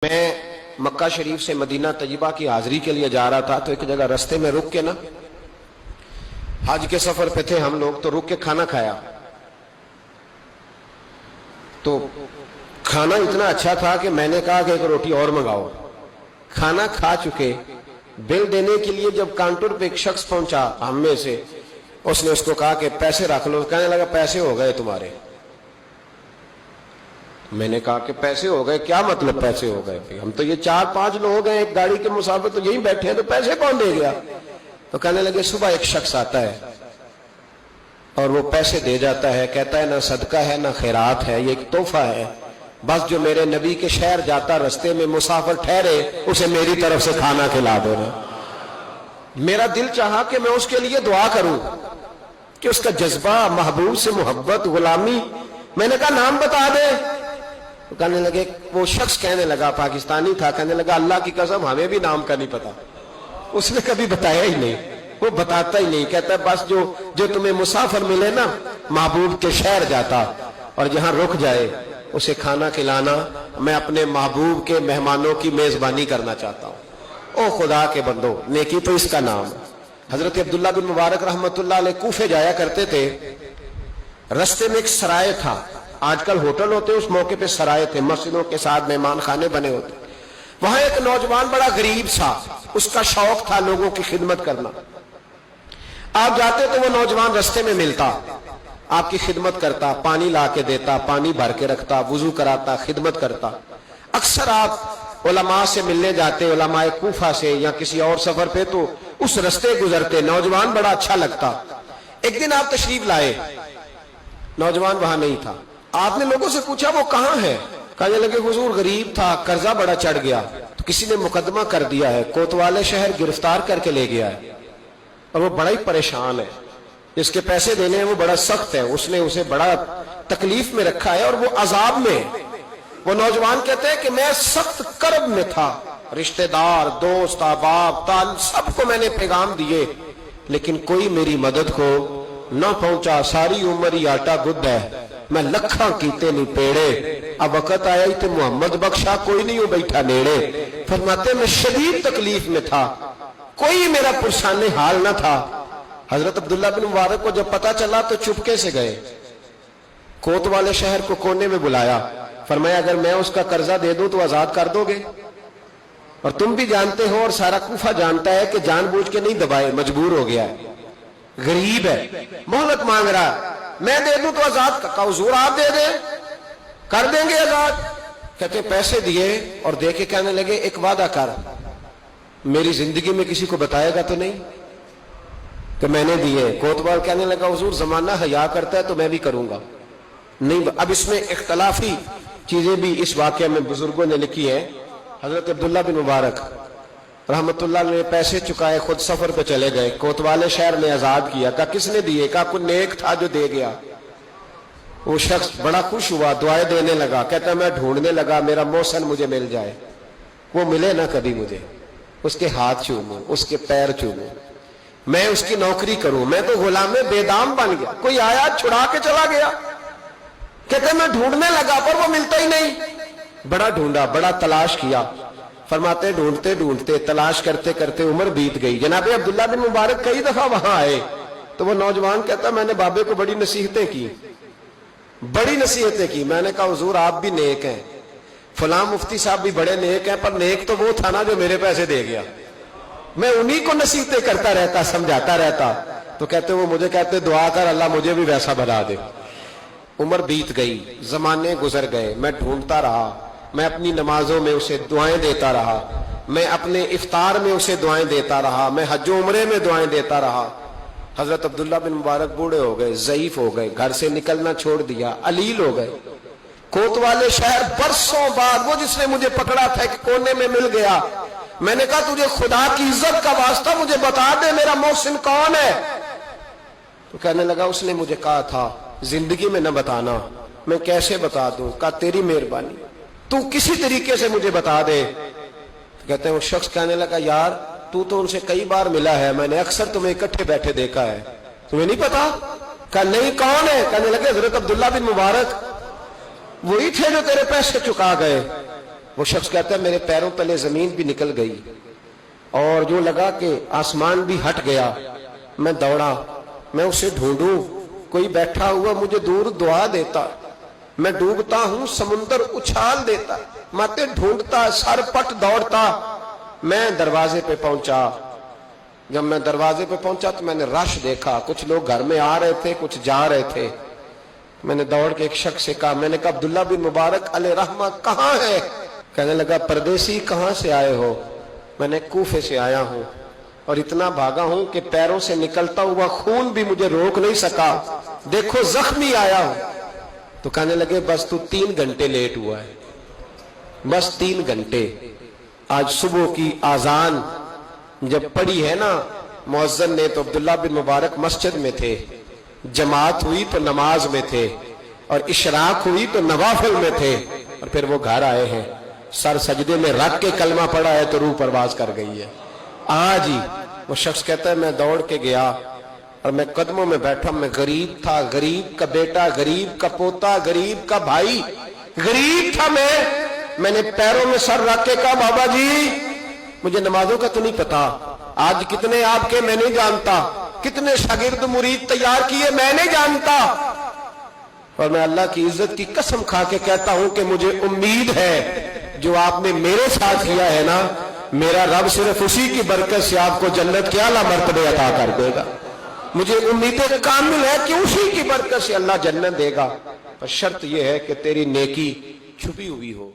میں مکہ شریف سے مدینہ طیبہ کی حاضری کے لیے جا رہا تھا تو ایک جگہ رستے میں رک کے نا، حج کے سفر پہ تھے ہم لوگ، تو رک کے کھانا کھایا تو کھانا اتنا اچھا تھا کہ میں نے کہا کہ ایک روٹی اور منگاؤ۔ کھانا کھا چکے، بل دینے کے لیے جب کاؤنٹر پہ ایک شخص پہنچا ہم میں سے، اس نے اس کو کہا کہ پیسے رکھ لو۔ کہنے لگا پیسے ہو گئے تمہارے۔ میں نے کہا کہ پیسے ہو گئے؟ کیا مطلب پیسے ہو گئے؟ ہم تو یہ 4-5 لوگ ہیں، ایک گاڑی کے مسافر تو یہی بیٹھے ہیں، تو پیسے کون دے گیا؟ تو کہنے لگے صبح ایک شخص آتا ہے اور وہ پیسے دے جاتا ہے، کہتا ہے نہ صدقہ ہے نہ خیرات ہے، یہ ایک تحفہ ہے، بس جو میرے نبی کے شہر جاتا رستے میں مسافر ٹھہرے اسے میری طرف سے کھانا کھلا دینا۔ میرا دل چاہا کہ میں اس کے لیے دعا کروں کہ اس کا جذبہ، محبوب سے محبت، غلامی۔ میں نے کہا نام بتا دے۔ کہنے لگے، وہ شخص کہنے لگا، پاکستانی تھا، کہنے لگا اللہ کی قسم ہمیں بھی نام کا نہیں پتا۔ اس نے کبھی بتایا ہی نہیں، وہ بتاتا ہی نہیں، کہتا ہے بس جو تمہیں مسافر ملے نا، محبوب کے شہر جاتا اور جہاں رک جائے اسے کھانا کھلانا، میں اپنے محبوب کے مہمانوں کی میزبانی کرنا چاہتا ہوں۔ او خدا کے بندو، نیکی تو اس کا نام ہے۔ حضرت عبداللہ بن مبارک رحمت اللہ علیہ کوفے جایا کرتے تھے، رستے میں ایک سرائے تھا، آج کل ہوٹل ہوتے، اس موقع پہ سرائے تھے، مسجدوں کے ساتھ مہمان خانے بنے ہوتے۔ وہاں ایک نوجوان بڑا غریب تھا، اس کا شوق تھا لوگوں کی خدمت کرنا۔ آپ جاتے تو وہ نوجوان رستے میں ملتا، آپ کی خدمت کرتا، پانی لا کے دیتا، پانی بھر کے رکھتا، وضو کراتا، خدمت کرتا۔ اکثر آپ علماء سے ملنے جاتے، علماء کوفہ سے یا کسی اور سفر پہ، تو اس رستے گزرتے، نوجوان بڑا اچھا لگتا۔ ایک دن آپ تشریف لائے، نوجوان وہاں نہیں تھا۔ آپ نے لوگوں سے پوچھا وہ کہاں ہے؟ کہنے لگے حضور غریب تھا، قرضہ بڑا چڑھ گیا، تو کسی نے مقدمہ کر دیا ہے، کوتوالے شہر گرفتار کر کے لے گیا ہے اور وہ بڑا ہی پریشان ہے، جس کے پیسے دینے ہیں وہ بڑا سخت ہے، اس نے اسے بڑا تکلیف میں رکھا ہے اور وہ عذاب میں۔ وہ نوجوان کہتے ہیں کہ میں سخت کرب میں تھا، رشتہ دار، دوست، احباب، تال سب کو میں نے پیغام دیے، لیکن کوئی میری مدد کو نہ پہنچا۔ ساری عمر ہی آٹا گد ہے، میں لکھاں کیتے نہیں پیڑے، اب وقت آیا ہی تو محمد بخشا، کوئی نہیں ہو بیٹھا نیڑے۔ فرماتے میں شدید تکلیف میں تھا، کوئی میرا پرسان حال نہ تھا۔ حضرت عبداللہ بن مبارک کو جب پتا چلا تو چپکے سے گئے، کوتوالے شہر کو کونے میں بلایا، فرمایا اگر میں اس کا قرضہ دے دوں تو آزاد کر دو گے؟ اور تم بھی جانتے ہو اور سارا کوفہ جانتا ہے کہ جان بوجھ کے نہیں دبائے، مجبور ہو گیا ہے، غریب ہے، مہلت مانگ رہا ہے، میں دے دوں تو آزاد کا حضور آپ دے دیں، کر دیں گے آزاد۔ کہتے پیسے دیے اور دے کے کہنے لگے ایک وعدہ کر، میری زندگی میں کسی کو بتائے گا تو نہیں کہ میں نے دیے؟ کوتوال کہنے لگا حضور زمانہ حیا کرتا ہے تو میں بھی کروں گا نہیں۔ اب اس میں اختلافی چیزیں بھی اس واقعے میں بزرگوں نے لکھی ہیں۔ حضرت عبداللہ بن مبارک رحمت اللہ نے پیسے چکائے، خود سفر پہ چلے گئے، کوتوالے شہر نے آزاد کیا۔ کہا کس نے دیے؟ کہا کوئی نیک تھا جو دے گیا۔ وہ شخص بڑا خوش ہوا، دعائیں دینے لگا، کہتا میں ڈھونڈنے لگا میرا محسن مجھے مل جائے، وہ ملے نہ کبھی مجھے، اس کے ہاتھ چوموں، اس کے پیر چوموں، میں اس کی نوکری کروں، میں تو غلام بے دام بن گیا، کوئی آیا چھڑا کے چلا گیا۔ کہتے میں ڈھونڈنے لگا پر وہ ملتا ہی نہیں، بڑا ڈھونڈا، بڑا تلاش کیا۔ فرماتے ڈھونڈتے ڈھونڈتے، تلاش کرتے کرتے عمر بیت گئی۔ جناب عبداللہ بن مبارک کئی دفعہ وہاں آئے تو وہ نوجوان کہتا میں نے بابے کو بڑی نصیحتیں کی، بڑی نصیحتیں کی۔ میں نے کہا حضور آپ بھی نیک ہیں، فلاں مفتی صاحب بھی بڑے نیک ہیں، پر نیک تو وہ تھا نا جو میرے پیسے دے گیا، میں انہی کو نصیحتیں کرتا رہتا، سمجھاتا رہتا۔ تو کہتے وہ مجھے کہتے دعا کر اللہ مجھے بھی ویسا بنا دے۔ عمر بیت گئی، زمانے گزر گئے، میں ڈھونڈتا رہا، میں اپنی نمازوں میں اسے دعائیں دیتا رہا، میں اپنے افطار میں اسے دعائیں دیتا رہا، میں حج و عمرے میں دعائیں دیتا رہا۔ حضرت عبداللہ بن مبارک بوڑھے ہو گئے، ضعیف ہو گئے، گھر سے نکلنا چھوڑ دیا، علیل ہو گئے۔ کوتوالے شہر برسوں بعد وہ جس نے مجھے پکڑا تھا ایک کونے میں مل گیا۔ میں نے کہا تجھے خدا کی عزت کا واسطہ مجھے بتا دے میرا محسن کون ہے؟ تو کہنے لگا اس نے مجھے کہا تھا زندگی میں نہ بتانا۔ میں کیسے بتا دوں؟ کہا تیری مہربانی، تو کسی طریقے سے مجھے بتا دے۔ کہتے ہیں وہ شخص کہنے لگا یار تو ان سے کئی بار ملا ہے، میں نے اکثر تمہیں اکٹھے بیٹھے دیکھا ہے، تمہیں نہیں پتا؟ کہا نہیں کون ہے؟ کہنے لگے حضرت عبداللہ بن مبارک، وہی تھے جو تیرے پیسے چکا گئے۔ وہ شخص کہتا ہے میرے پیروں تلے زمین بھی نکل گئی اور جو لگا کہ آسمان بھی ہٹ گیا. میں دوڑا, میں اسے ڈھونڈوں, کوئی بیٹھا ہوا مجھے دور دعا دیتا. میں ڈوبتا ہوں سمندر اچھال دیتا. ماتے ڈھونڈتا, سر پٹ دوڑتا. میں دروازے پہ پہنچا. جب میں دروازے پہ پہنچا تو میں نے رش دیکھا, کچھ لوگ گھر میں آ رہے تھے, کچھ جا رہے تھے. میں نے دوڑ کے ایک شخص سے کہا, میں نے کہا عبداللہ بن مبارک علیہ رحمہ کہاں ہے؟ کہنے لگا پردیسی کہاں سے آئے ہو؟ میں نے کوفے سے آیا ہوں اور اتنا بھاگا ہوں کہ پیروں سے نکلتا ہوا خون بھی مجھے روک نہیں سکا, دیکھو زخمی آیا ہوں. تو کہنے لگے بس تو 3 گھنٹے لیٹ ہوا ہے, بس 3 گھنٹے. آج صبح کی آذان جب پڑھی ہے نا مؤذن نے تو عبداللہ بن مبارک مسجد میں تھے, جماعت ہوئی تو نماز میں تھے, اور اشراق ہوئی تو نوافل میں تھے, اور پھر وہ گھر آئے ہیں. سر سجدے میں رکھ کے کلمہ پڑھا ہے تو روح پرواز کر گئی ہے. آج ہی وہ شخص کہتا ہے میں دوڑ کے گیا اور میں قدموں میں بیٹھا. میں غریب تھا, غریب کا بیٹا, غریب کا پوتا, غریب کا بھائی, غریب تھا. میں نے پیروں میں سر رکھ کے کہا بابا جی مجھے نمازوں کا تو نہیں پتا, آج کتنے آپ کے میں نہیں جانتا, کتنے شاگرد مرید تیار کیے میں نہیں جانتا, اور میں اللہ کی عزت کی قسم کھا کے کہتا ہوں کہ مجھے امید ہے جو آپ نے میرے ساتھ کیا ہے نا, میرا رب صرف اسی کی برکت سے آپ کو جنت کے اعلیٰ مرتبے عطا کر دے گا. مجھے امید کامل ہے کہ اسی کی برکت سے اللہ جنت دے گا, پر شرط یہ ہے کہ تیری نیکی چھپی ہوئی ہو.